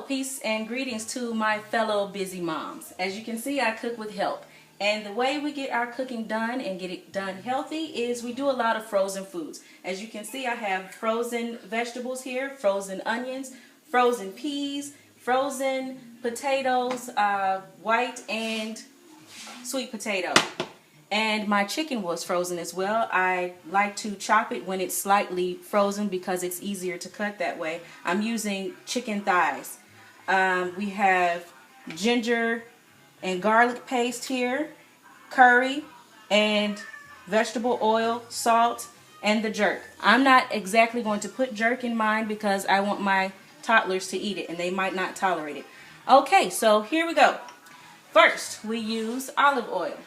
peace and greetings to my fellow busy moms. As you can see, I cook with help. And the way we get our cooking done and get it done healthy is we do a lot of frozen foods. As you can see, I have frozen vegetables here, frozen onions, frozen peas, frozen potatoes, white and sweet potato. And my chicken was frozen as well. I like to chop it when it's slightly frozen because it's easier to cut that way. I'm using chicken thighs. We have ginger and garlic paste here, curry and vegetable oil, salt, and the jerk. I'm not exactly going to put jerk in mine because I want my toddlers to eat it and they might not tolerate it. Okay, so here we go. First, we use olive oil.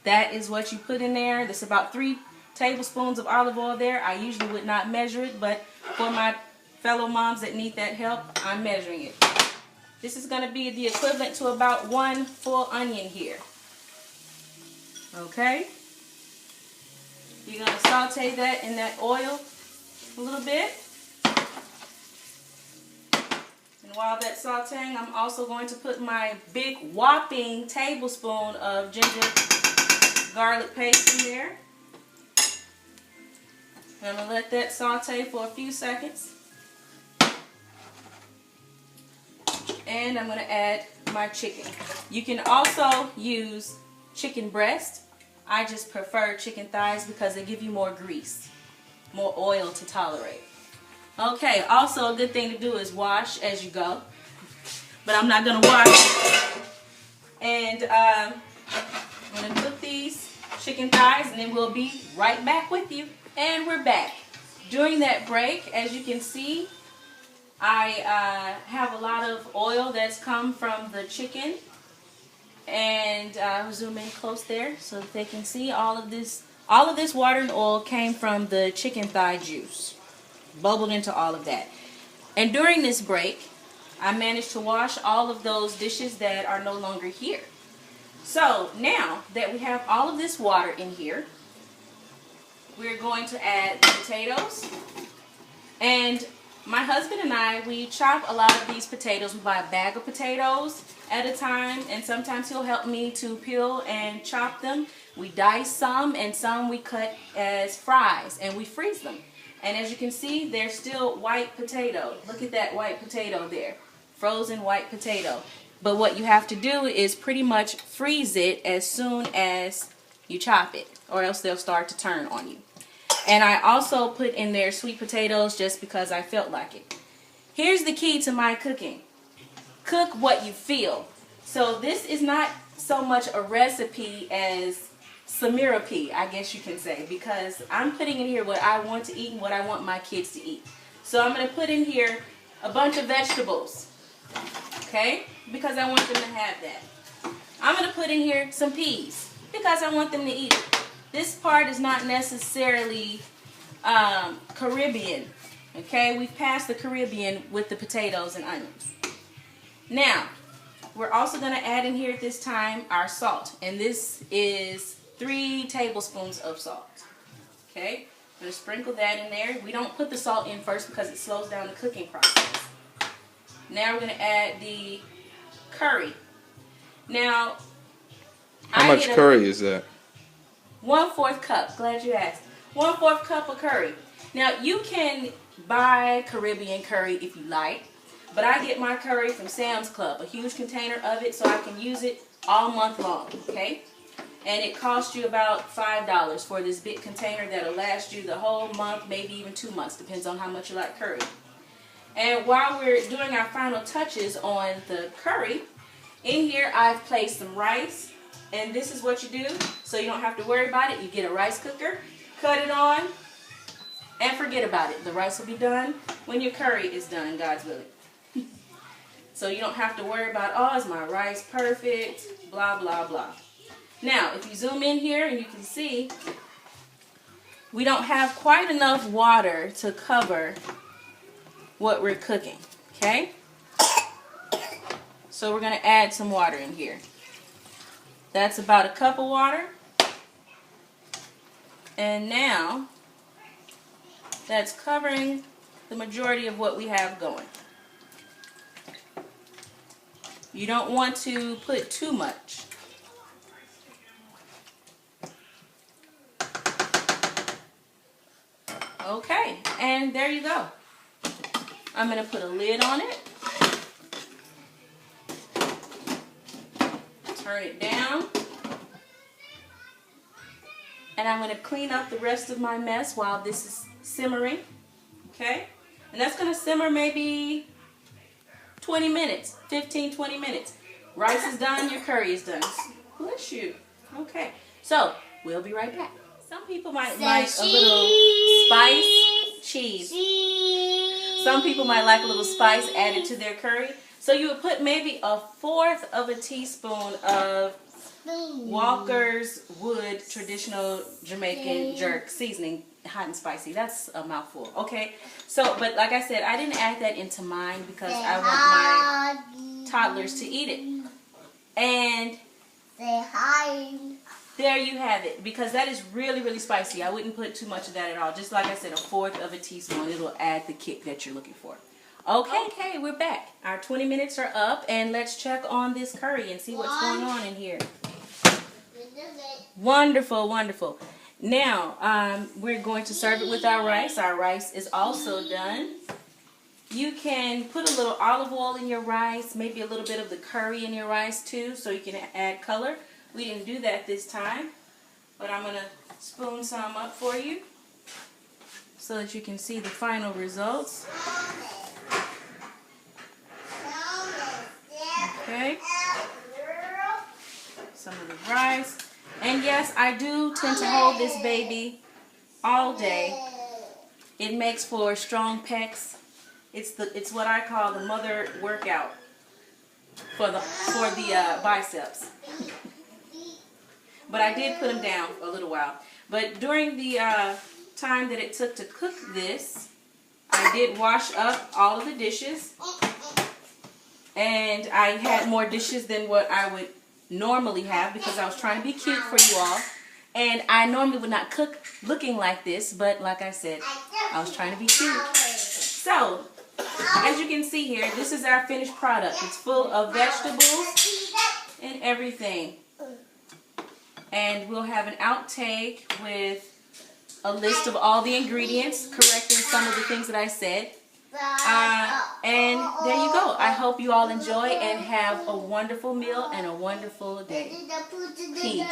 That is what you put in there. That's about 3 tablespoons of olive oil there. I usually would not measure it, but for my fellow moms that need that help, I'm measuring it. This is going to be the equivalent to about 1 full onion here. Okay? You're going to saute that in that oil a little bit. And while that's sauteing, I'm also going to put my big whopping tablespoon of ginger garlic paste in there. I'm going to let that saute for a few seconds. And I'm going to add my chicken. You can also use chicken breast. I just prefer chicken thighs because they give you more grease, more oil to tolerate. Okay, also a good thing to do is wash as you go. But I'm not going to wash. And I'm going to cook these chicken thighs and then we'll be right back with you. And we're back. During that break, as you can see, I have a lot of oil that's come from the chicken. And I'll zoom in close there so that they can see all of this water and oil came from the chicken thigh juice. Bubbled into all of that. And during this break, I managed to wash all of those dishes that are no longer here. So now that we have all of this water in here, we're going to add the potatoes. And my husband and I, we chop a lot of these potatoes. We buy a bag of potatoes at a time, and sometimes he'll help me to peel and chop them. We dice some, and some we cut as fries, and we freeze them. And as you can see, they're still white potato. Look at that white potato there. Frozen white potato. But what you have to do is pretty much freeze it as soon as you chop it, or else they'll start to turn on you. And I also put in there sweet potatoes just because I felt like it. Here's the key to my cooking. Cook what you feel. So this is not so much a recipe as Samira-P, I guess you can say, because I'm putting in here what I want to eat and what I want my kids to eat. So I'm going to put in here a bunch of vegetables, okay, because I want them to have that. I'm going to put in here some peas because I want them to eat it. This part is not necessarily Caribbean, okay? We've passed the Caribbean with the potatoes and onions. Now, we're also going to add in here at this time our salt, and this is 3 tablespoons of salt. Okay, I'm going to sprinkle that in there. We don't put the salt in first because it slows down the cooking process. Now we're going to add the curry. Now, how much curry is that? 1/4 cup. Glad you asked. 1/4 cup of curry. Now, you can buy Caribbean curry if you like, but I get my curry from Sam's Club, a huge container of it, so I can use it all month long, okay? And it costs you about $5 for this big container that'll last you the whole month, maybe even 2 months, depends on how much you like curry. And while we're doing our final touches on the curry, in here I've placed some rice, and this is what you do, so you don't have to worry about it. You get a rice cooker, cut it on, and forget about it. The rice will be done when your curry is done, God's willing. So you don't have to worry about, oh, is my rice perfect, blah, blah, blah. Now, if you zoom in here and you can see, we don't have quite enough water to cover what we're cooking, okay? So we're going to add some water in here. That's about a cup of water. And now, that's covering the majority of what we have going. You don't want to put too much. Okay, and there you go. I'm going to put a lid on it. Turn it down. And I'm going to clean up the rest of my mess while this is simmering. Okay? And that's going to simmer maybe 20 minutes, 15, 20 minutes. Rice is done, your curry is done. Bless you. Okay, so we'll be right back. Some people might like a little spice, cheese. Some people might like a little spice added to their curry. So you would put maybe 1/4 of a teaspoon of Walker's Wood traditional Jamaican jerk seasoning, hot and spicy. That's a mouthful. Okay, so but like I said, I didn't add that into mine because I want my toddlers to eat it. And there you have it, because that is really, really spicy. I wouldn't put too much of that at all. Just like I said, 1/4 of a teaspoon. It'll add the kick that you're looking for. Okay, we're back. Our 20 minutes are up, and let's check on this curry and see what's going on in here. Wonderful, wonderful. Now, we're going to serve it with our rice. Our rice is also done. You can put a little olive oil in your rice, maybe a little bit of the curry in your rice too, so you can add color. We didn't do that this time, but I'm going to spoon some up for you so that you can see the final results. Okay. Some of the rice. And yes, I do tend to hold this baby all day. It makes for strong pecs. It's what I call the mother workout for the biceps. But I did put them down for a little while. But during the time that it took to cook this, I did wash up all of the dishes. And I had more dishes than what I would normally have because I was trying to be cute for you all. And I normally would not cook looking like this, but like I said, I was trying to be cute. So, as you can see here, this is our finished product. It's full of vegetables and everything. And we'll have an outtake with a list of all the ingredients, correcting some of the things that I said. And there you go. I hope you all enjoy and have a wonderful meal and a wonderful day. Peace.